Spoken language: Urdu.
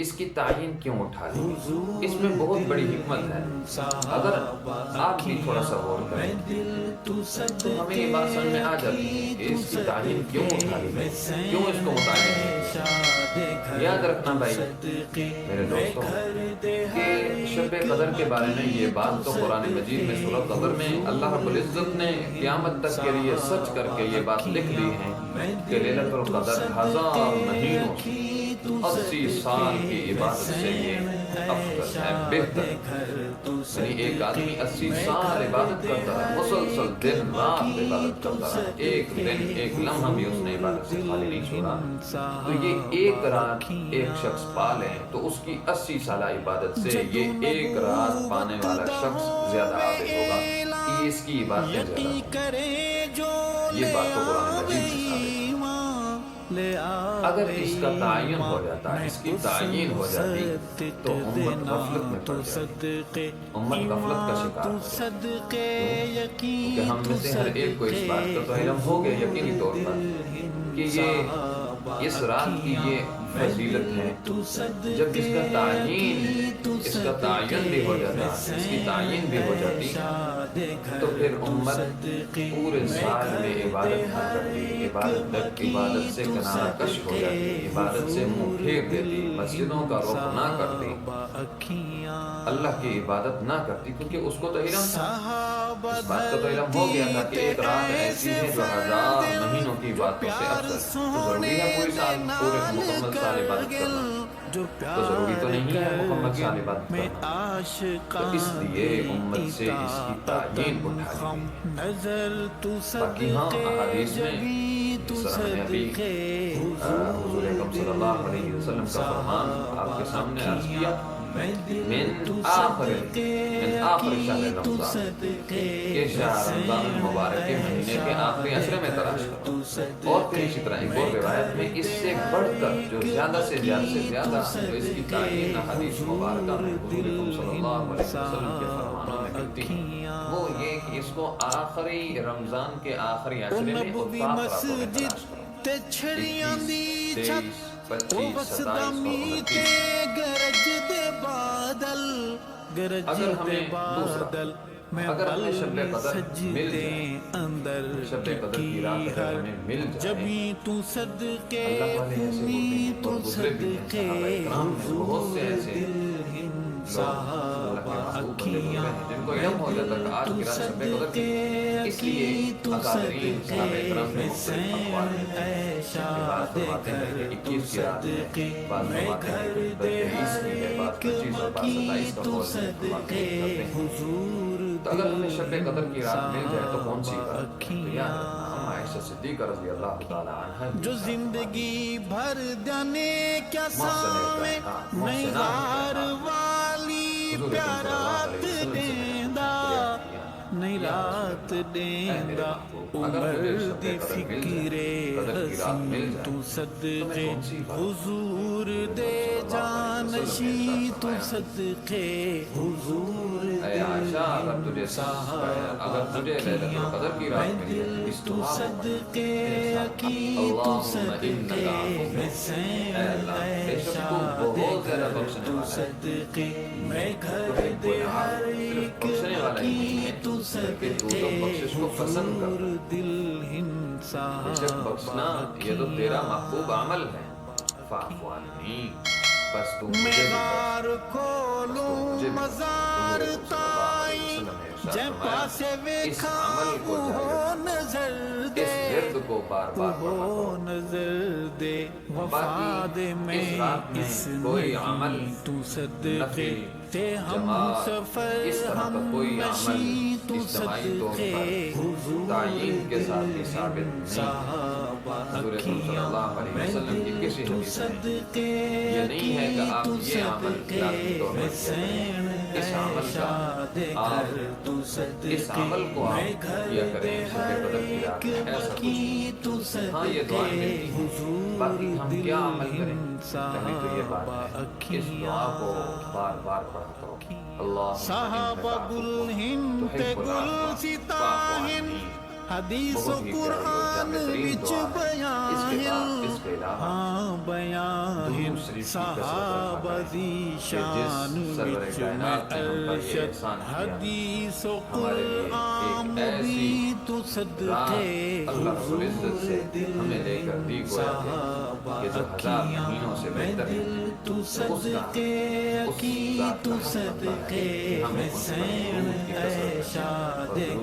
اس کی تعین کیوں اٹھا لی؟ اس میں بہت بڑی حکمت ہے۔ اگر آپ بھی تھوڑا سا غور کریں تو ہمیں یہ بات سمجھ میں آ جاتی ہے کہ اس کی تعین کیوں اٹھا لی گئی، کیوں اس کو متعین کیا۔ یاد رکھنا بھائی میرے دوستوں کہ شب قدر کے بارے میں یہ بات تو قرآن مجید میں سورہ قدر میں اللہ رب العزت نے قیامت تک کے لیے سچ کر کے یہ بات لکھ دی ہے کہ لیلۃ القدر 1000 مہینوں 80 سال کی عبادت سے یہ افضل ہے، بہتر ہے۔ یعنی ایک آدمی 80 سال عبادت کرتا ہے، مسلسل دن رات عبادت کرتا ہے، ایک دن ایک لمحہ بھی اس نے عبادت سے خالی نہیں چھوڑا، تو یہ ایک رات ایک شخص پا لے تو اس کی 80 سالہ عبادت سے یہ ایک رات پانے والا شخص زیادہ عابد ہوگا، یہ اس کی عبادتیں زیادہ ہوگی۔ یہ بات تو قرآن مجید میں ثابت ہے۔ اگر اس کا تعین ہو جاتا، اس کی تعین ہو جاتی تو امت غفلت میں پڑ جاتی، امت غفلت کا شکار ہو جاتی، کیونکہ ہم میں سے ہر ایک کو اس بات کا تو علم ہو گیا یقینی طور پر کہ یہ اس رات کی یہ فضیلت ہے۔ جب اس کا تعین بھی ہو جاتا، اس کی تعین بھی ہو جاتی تو پھر امت پورے سال میں عبادت نہ کرتی، عبادت سے کنارہ کش ہو جاتی، عبادت سے منہ پھیر دیتی، مسجدوں کا رخ نہ کرتی، اللہ کی عبادت نہ کرتی، کیونکہ اس کو تو علم تھا، اس بات کا تو علم ہو گیا تھا کہ ایک رات ایسی ہے جو 1000 مہینوں کی باتوں سے افضل ہے۔ تو ضروری ہے پورے مکمل سال عبادت کرنا، تو ضروری تو نہیں ہے مکمل سال عبادت کرنا، تو اس لیے امت سے اس کی تعین اٹھا لی۔ باقی ہاں احادیث میں جس طرح میں ابھی حضور اکرم صلی اللہ علیہ وسلم کا فرمان آپ کے سامنے عرض کیا، من آخر شہر رمضان، کہ شہر رمضان المبارک کے مہینے کے آخری عشرے میں تلاش کرو، اور پھر اسی طرح ایک اور روایت میں اس سے بڑھ کر جو زیادہ سے زیادہ جو اس کی تعین حدیث مبارکہ میں حضور اکرم صلی اللہ علیہ وسلم کے فرمانوں میں ملتی ہے، وہ یہ کہ اس کو آخری رمضان کے آخری عشرے میں اتفاق راتوں میں تلاش کرو، 21، 23، 25، 27 اور 29۔ اگر ہمیں شب قدر مل جائے، شب قدر کی رات اگر ہمیں مل جائے، اللہ والے ایسے ہوتے ہیں اور گزرے بھی ہیں، صحابہ اکرام میں بہت سے ایسے لوگ اللہ کے محبوب بندے ہوتے ہیں جن کو علم ہو جاتا کہ آج کی رات شب قدر کی، اس لیے اکابرین صحابہ اکرام میں مختلف اقوال ہیں، بعض فرماتے ہیں کہ 21 کی رات ہے، بعض فرماتے ہیں کہ 23 کی ہے، بعض 25 اور بعض 27 کا قول فرماتے ہیں۔ تو اگر ہمیں شب قدر کی رات مل جائے تو کون سی بات، تو یاد رکھنا ہم عائشہ صدیقہ رضی اللہ تعالی عنہ جو زندگی بھر جانے کیا سامے نگار والی پیارات دیندہ، نہیں رات دیندہ عمر دی فکر حسین تو صدقے حضور دے جانشی تو صدقے حضور اے عائشہ اگر تجھے لیلۃ القدر کی رات مل جائے تو صدقے کی تو صدقے حسین بے شک تو بہت زیادہ بخشنے والا ہے، صدقے میں گھر دے ہر ایک کی تو صدقے حضور دل انسان بے شک بخشنا یہ تو تیرا محبوب عمل ہے، فاعف عنی، بس تو مجھے بھی کھولوں مزار تائی جے پاسے ویکھاں وہ نظر دے، اس ورد کو بار بار پڑھا کرو۔ نظر دے وفاد میں اس کوئی عمل تو صدقے تے ہم جماعت سفر اس طرح کا ہم کوئی عمل نشیں تو اجتماعی طور صدقے پر تعین کے ساتھ بھی ثابت نہیں ہے۔ حضور اکرم صلی اللہ علیہ وسلم کی کسی حدیث میں یہ نہیں ہے کہ آپ یہ عمل لازمی طور پر اس عمل کو آپ کیا کریں شب قدر کی رات میں، ایسا کچھ نہیں۔ ہاں یہ دعائیں ملتی ہیں، باقی ہم کیا عمل کریں، پہلی تو یہ بات ہے اس دعا کو بار بار پڑھا کرو، اللہم صحابہ گل ہند گل ستا ہند حدیث و بہت ہی پیاری اور قرآن جامع ترین وچ دعا ہے۔ اس کے بیان علاوہ ہاں بیان درود شریف کی کثرت صحابہ رکھا دی کریں کہ شان جس سرور وچ کائنات نے ہم پر یہ ارشد احسان کیا حدیث و ہمارے لیے قرآن ایک ایسی بھی تو رات صدقے اللہ رب العزت سے ہمیں لے کر دی گویا صحابہ کہ جو ہزار مہینوں سے بہتر ہے تو اس کا صدقے اس کی ذات تو کا حق بنتا ہے صدقے کہ ہمیں ان پر درود کی کثرت حسین کریں اور درود